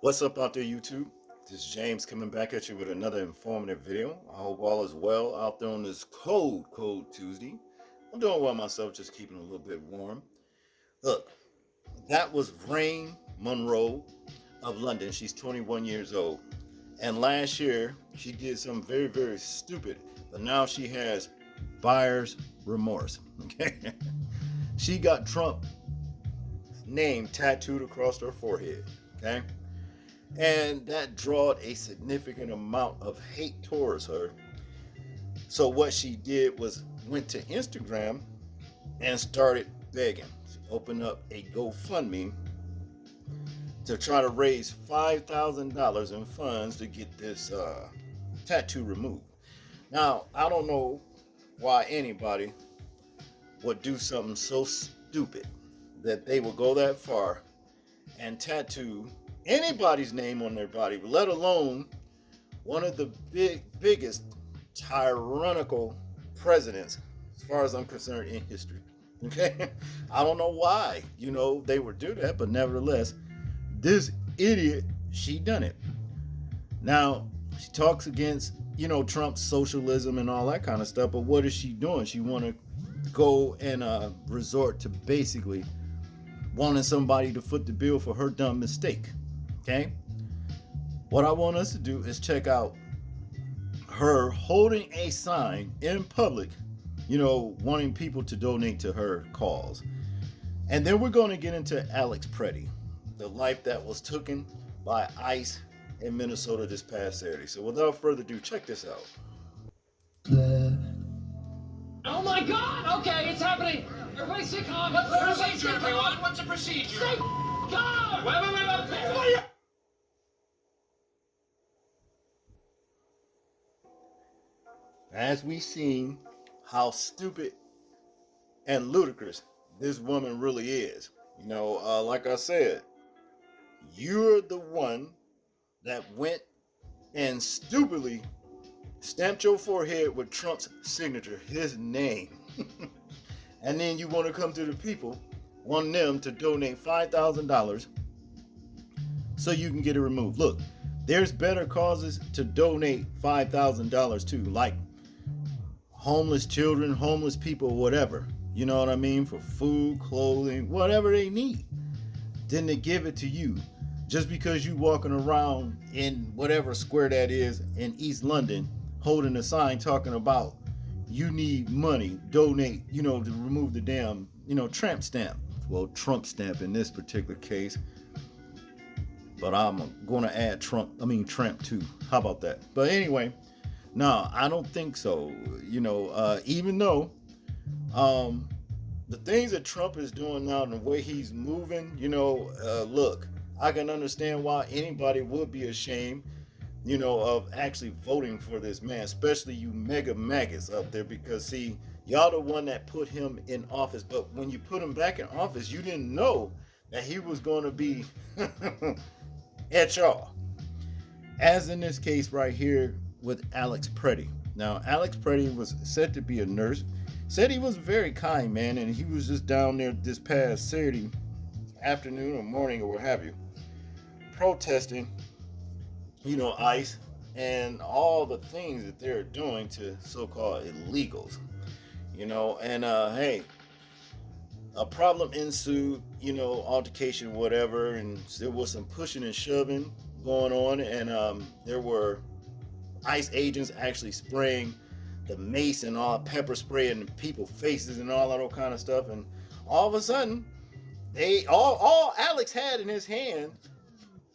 What's up out there, YouTube? This is James coming back at you with another informative video. I hope all is well out there on this cold Tuesday. I'm doing well myself, just keeping a little bit warm. Look, that was Rain Monroe of London. She's 21 years old. And last year, she did something very stupid, but now she has buyer's remorse. Okay? She got Trump's name tattooed across her forehead. Okay? And that drawed a significant amount of hate towards her. So what she did was went to Instagram and started begging. She opened up a GoFundMe to try to raise $5,000 in funds to get this tattoo removed. Now, I don't know why anybody would do something so stupid that they would go that far and tattoo anybody's name on their body, let alone one of the biggest tyrannical presidents, as far as I'm concerned, in history. Okay, I don't know why they would do that, but nevertheless, this idiot, she done it. Now she talks against Trump's socialism and all that kind of stuff, but what is she doing? She want to go and resort to basically wanting somebody to foot the bill for her dumb mistake. Okay? What I want us to do is check out her holding a sign in public, wanting people to donate to her cause. And then we're going to get into Alex Pretti, the life that was taken by ICE in Minnesota this past Saturday. So without further ado, check this out. Oh my God! Okay, it's happening. Everybody stay calm. What's the procedure, everyone? What's the procedure? Stay calm. Wait. As we seen how stupid and ludicrous this woman really is. Like I said, you're the one that went and stupidly stamped your forehead with Trump's signature, his name. And then you want to come to the people, want them to donate $5,000 so you can get it removed. Look, there's better causes to donate $5,000 to, like homeless children, homeless people, whatever. You know what I mean? For food, clothing, whatever they need. Then they give it to you just because you walking around in whatever square that is in East London holding a sign talking about you need money, donate, to remove the damn, tramp stamp. Well, Trump stamp in this particular case. But I'm going to add Tramp too. How about that? But anyway, no, I don't think so. Even though the things that Trump is doing now and the way he's moving, look, I can understand why anybody would be ashamed, of actually voting for this man, especially you mega maggots out there, because see, y'all the one that put him in office. But when you put him back in office, you didn't know that he was going to be at y'all. As in this case right here with Alex Pretti. Now, Alex Pretti was said to be a nurse. Said he was very kind, man, and he was just down there this past Saturday afternoon or morning or what have you, protesting, ICE and all the things that they're doing to so-called illegals, and hey, a problem ensued, altercation, whatever, and there was some pushing and shoving going on, and there were ICE agents actually spraying the mace and all pepper spray in people's faces and all that old kind of stuff, and all of a sudden, they all Alex had in his hand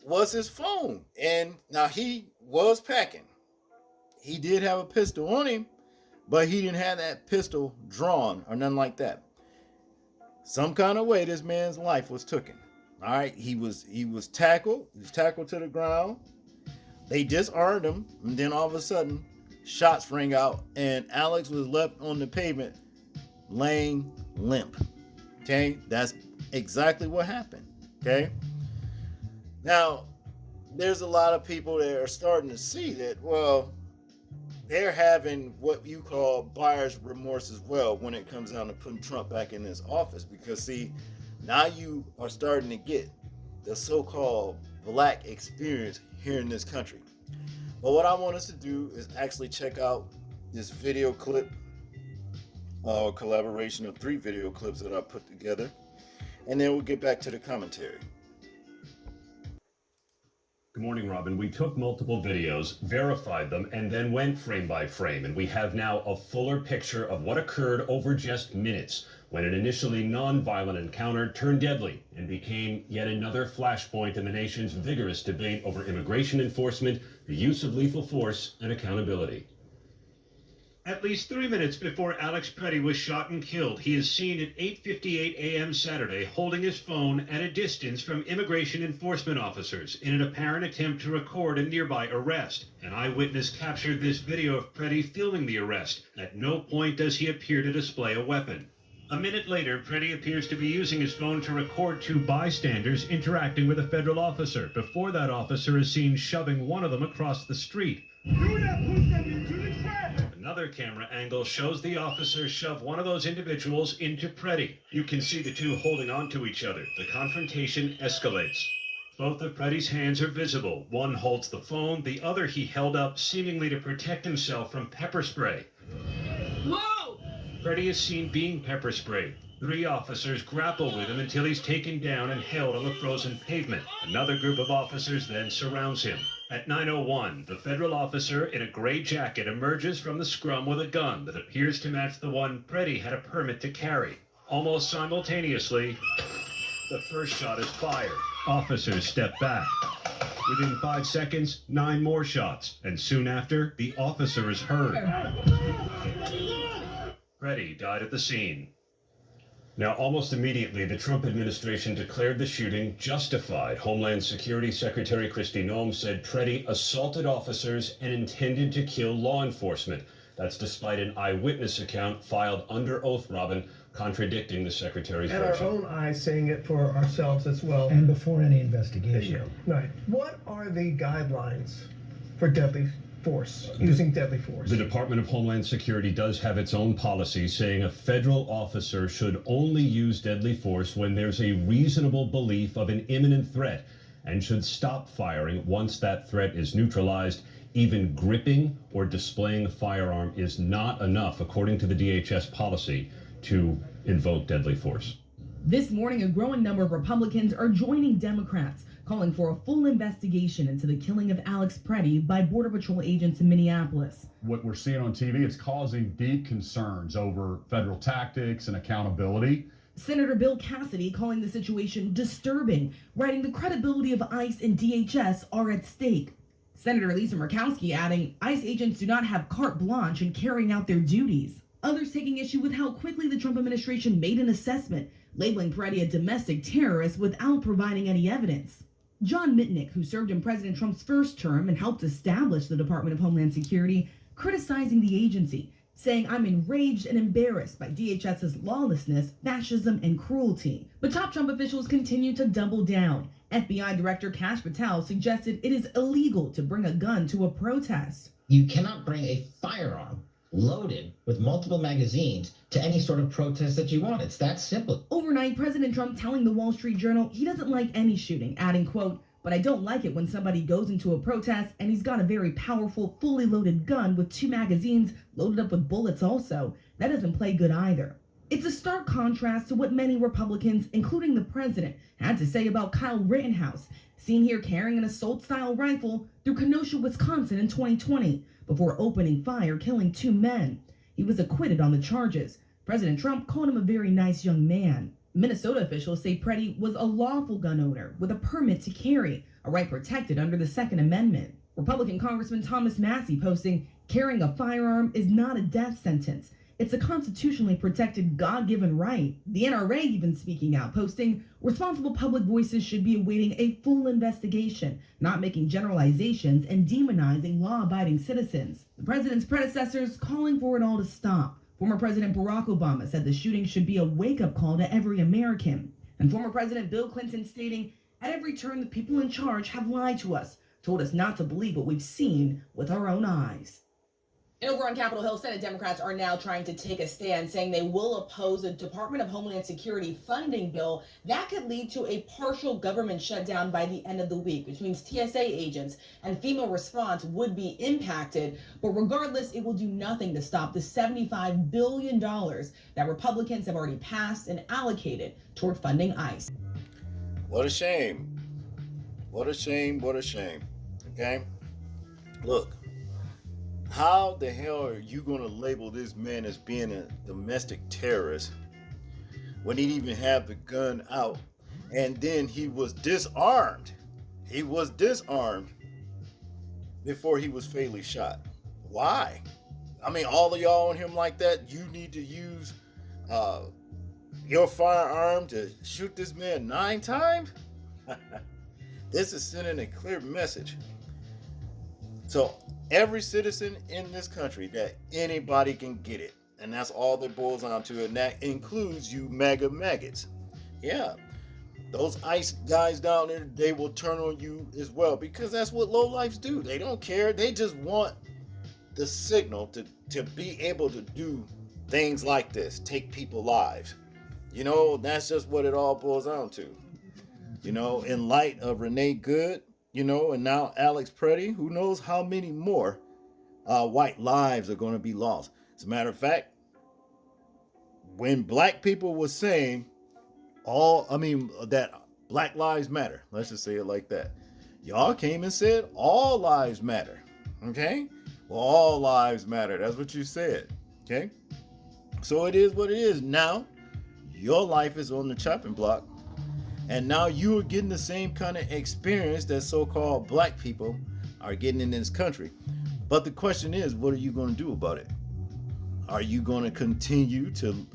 was his phone, and now he was packing. He did have a pistol on him, but he didn't have that pistol drawn or nothing like that. Some kind of way this man's life was taken. All right, he was tackled. He was tackled to the ground. They disarmed him, and then all of a sudden, shots rang out, and Alex was left on the pavement, laying limp. Okay, that's exactly what happened. Okay, now there's a lot of people that are starting to see that, well, they're having what you call buyer's remorse as well when it comes down to putting Trump back in this office. Because see, now you are starting to get the so-called black experience here in this country. But what I want us to do is actually check out this video clip, or collaboration of 3 video clips that I put together, and then we'll get back to the commentary. Good morning, Robin. We took multiple videos, verified them, and then went frame by frame, and we have now a fuller picture of what occurred over just minutes when an initially non-violent encounter turned deadly and became yet another flashpoint in the nation's vigorous debate over immigration enforcement, the use of lethal force, and accountability. At least 3 minutes before Alex Pretti was shot and killed, he is seen at 8:58 a.m. Saturday holding his phone at a distance from immigration enforcement officers in an apparent attempt to record a nearby arrest. An eyewitness captured this video of Pretti filming the arrest. At no point does he appear to display a weapon. A minute later, Pretti appears to be using his phone to record 2 bystanders interacting with a federal officer before that officer is seen shoving one of them across the street. Do not push them into the traffic! Another camera angle shows the officer shove one of those individuals into Pretti. You can see the 2 holding onto each other. The confrontation escalates. Both of Pretti's hands are visible. One holds the phone, the other he held up seemingly to protect himself from pepper spray. Whoa! Pretti is seen being pepper sprayed. 3 officers grapple with him until he's taken down and held on the frozen pavement. Another group of officers then surrounds him. At 9:01, the federal officer in a gray jacket emerges from the scrum with a gun that appears to match the one Pretti had a permit to carry. Almost simultaneously, the first shot is fired. Officers step back. Within 5 seconds, 9 more shots, and soon after, the officer is heard. Pretti died at the scene. Now, almost immediately, the Trump administration declared the shooting justified. Homeland Security Secretary Kristi Noem said Pretti assaulted officers and intended to kill law enforcement. That's despite an eyewitness account filed under oath, Robin, contradicting the secretary's version. And our own eyes saying it for ourselves as well. And before any investigation. Right. What are the guidelines for deadly force, using deadly force? The Department of Homeland Security does have its own policy saying a federal officer should only use deadly force when there's a reasonable belief of an imminent threat and should stop firing once that threat is neutralized. Even gripping or displaying a firearm is not enough, according to the DHS policy, to invoke deadly force. This morning, a growing number of Republicans are joining Democrats, calling for a full investigation into the killing of Alex Pretti by Border Patrol agents in Minneapolis. What we're seeing on TV is causing deep concerns over federal tactics and accountability. Senator Bill Cassidy calling the situation disturbing, writing the credibility of ICE and DHS are at stake. Senator Lisa Murkowski adding, ICE agents do not have carte blanche in carrying out their duties. Others taking issue with how quickly the Trump administration made an assessment, labeling Pretti a domestic terrorist without providing any evidence. John Mitnick, who served in President Trump's first term and helped establish the Department of Homeland Security, criticizing the agency, saying, I'm enraged and embarrassed by DHS's lawlessness, fascism, and cruelty. But top Trump officials continue to double down. FBI Director Kash Patel suggested it is illegal to bring a gun to a protest. You cannot bring a firearm loaded with multiple magazines to any sort of protest that you want. It's that simple. Overnight, President Trump telling the Wall Street Journal he doesn't like any shooting, adding, quote, but I don't like it when somebody goes into a protest and he's got a very powerful, fully loaded gun with 2 magazines loaded up with bullets also. That doesn't play good either. It's a stark contrast to what many Republicans, including the president, had to say about Kyle Rittenhouse, seen here carrying an assault-style rifle through Kenosha, Wisconsin in 2020, before opening fire, killing 2 men. He was acquitted on the charges. President Trump called him a very nice young man. Minnesota officials say Pretti was a lawful gun owner with a permit to carry, a right protected under the Second Amendment. Republican Congressman Thomas Massie posting, carrying a firearm is not a death sentence. It's a constitutionally protected God-given right. The NRA even speaking out, posting, responsible public voices should be awaiting a full investigation, not making generalizations and demonizing law-abiding citizens. The president's predecessors calling for it all to stop. Former President Barack Obama said the shooting should be a wake-up call to every American. And former President Bill Clinton stating, at every turn the people in charge have lied to us, told us not to believe what we've seen with our own eyes. And over on Capitol Hill, Senate Democrats are now trying to take a stand, saying they will oppose a Department of Homeland Security funding bill that could lead to a partial government shutdown by the end of the week, which means TSA agents and FEMA response would be impacted. But regardless, it will do nothing to stop the $75 billion that Republicans have already passed and allocated toward funding ICE. What a shame. What a shame. What a shame. Okay? Look. How the hell are you going to label this man as being a domestic terrorist when he didn't even have the gun out, and then he was disarmed? He was disarmed before he was fatally shot. Why? I mean, all of y'all on him like that, you need to use your firearm to shoot this man 9 times? This is sending a clear message. So every citizen in this country, that anybody can get it. And that's all that boils down to. And that includes you MAGA maggots. Yeah. Those ICE guys down there, they will turn on you as well, because that's what lowlifes do. They don't care. They just want the signal to be able to do things like this, take people's lives. You know, that's just what it all boils down to. You know, in light of Renee Good, you know, and now Alex Pretti, who knows how many more white lives are going to be lost. As a matter of fact, when black people were saying that Black Lives Matter, let's just say it like that, y'all came and said all lives matter. Okay? Well, all lives matter. That's what you said. Okay? So it is what it is. Now, your life is on the chopping block. And now you are getting the same kind of experience that so-called black people are getting in this country. But the question is, what are you going to do about it? Are you going to continue to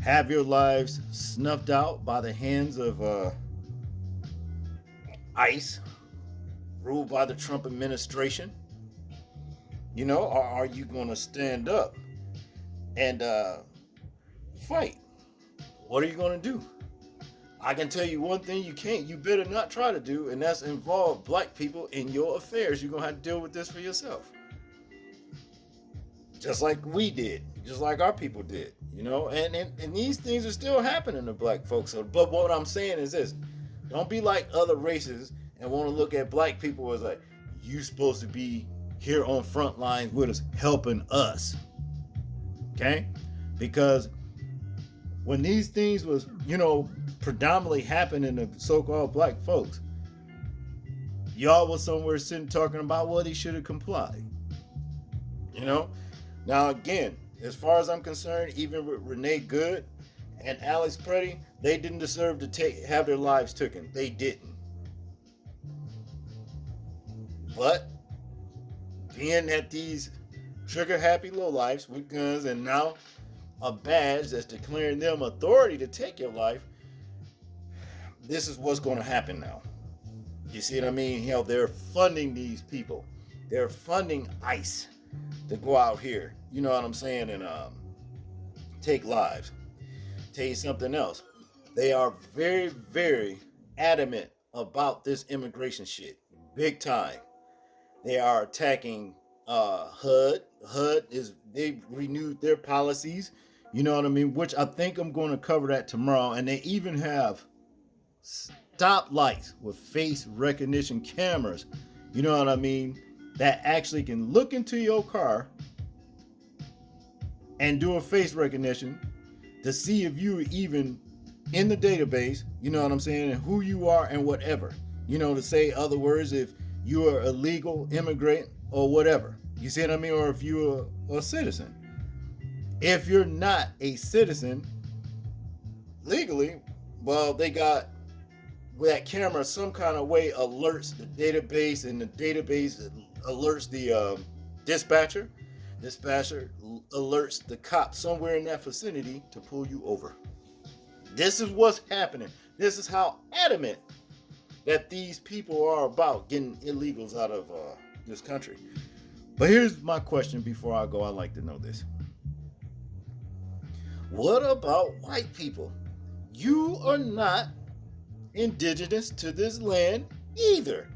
have your lives snuffed out by the hands of ICE, ruled by the Trump administration? You know, or are you going to stand up and fight? What are you going to do? I can tell you one thing you better not try to do, and that's involve black people in your affairs. You're going to have to deal with this for yourself. Just like we did, just like our people did, you know, and these things are still happening to black folks. So, but what I'm saying is this: don't be like other races and want to look at black people as like, you supposed to be here on front lines with us, helping us. Okay? Because when these things was, you know, predominantly happening to so-called black folks, y'all was somewhere sitting talking about, well, he should have complied. You know? Now, again, as far as I'm concerned, even with Renee Good and Alex Pretti, they didn't deserve to have their lives taken. They didn't. But being at these trigger-happy lowlifes with guns and now a badge that's declaring them authority to take your life, this is what's going to happen now. You see what I mean? Hell, they're funding these people. They're funding ICE to go out here, you know what I'm saying, and take lives. Tell you something else. They are very, very adamant about this immigration shit. Big time. They are attacking HUD. They've renewed their policies, you know what I mean, which I think I'm going to cover that tomorrow. And they even have stoplights with face recognition cameras, you know what I mean, that actually can look into your car and do a face recognition to see if you're even in the database, you know what I'm saying, and who you are and whatever. You know, to say other words, if you are a legal immigrant or whatever. You see what I mean? Or if you're a citizen. If you're not a citizen legally, well, they got that camera some kind of way alerts the database, and the database alerts the dispatcher. Dispatcher alerts the cop somewhere in that vicinity to pull you over. This is what's happening. This is how adamant that these people are about getting illegals out of this country. But here's my question before I go. I'd like to know this. What about white people? You are not indigenous to this land either.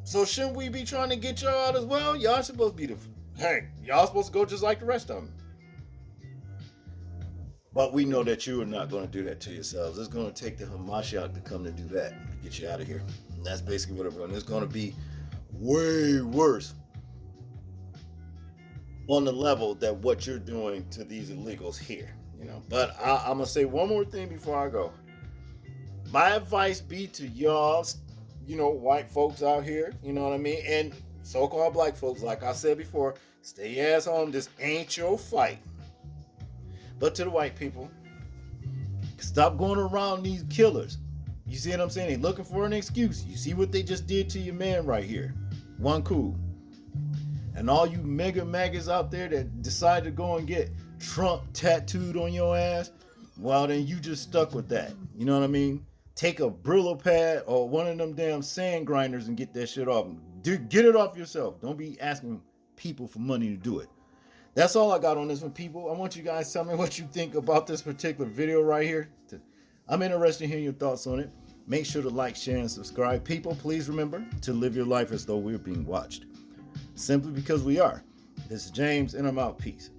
So shouldn't we be trying to get y'all out as well? Y'all supposed to be the Hey, y'all supposed to go just like the rest of them. But we know that you are not going to do that to yourselves. It's going to take the Hamashiach to come to do that, to get you out of here. And that's basically what everyone. It's going to be way worse on the level that what you're doing to these illegals here. But I'm gonna say one more thing before I go. My advice be to y'all, white folks out here, you know what I mean, and so-called black folks, like I said before, stay your ass home. This ain't your fight. But to the white people, stop going around these killers. You see what I'm saying? They looking for an excuse. You see what they just did to your man right here. One cool. And all you mega maggots out there that decide to go and get Trump tattooed on your ass, well, then you just stuck with that. You know what I mean? Take a Brillo pad or one of them damn sand grinders and get that shit off. Get it off yourself. Don't be asking people for money to do it. That's all I got on this one, people. I want you guys to tell me what you think about this particular video right here. I'm interested in hearing your thoughts on it. Make sure to like, share, and subscribe. People, please remember to live your life as though we're being watched. Simply because we are. This is James, and I'm out. Peace.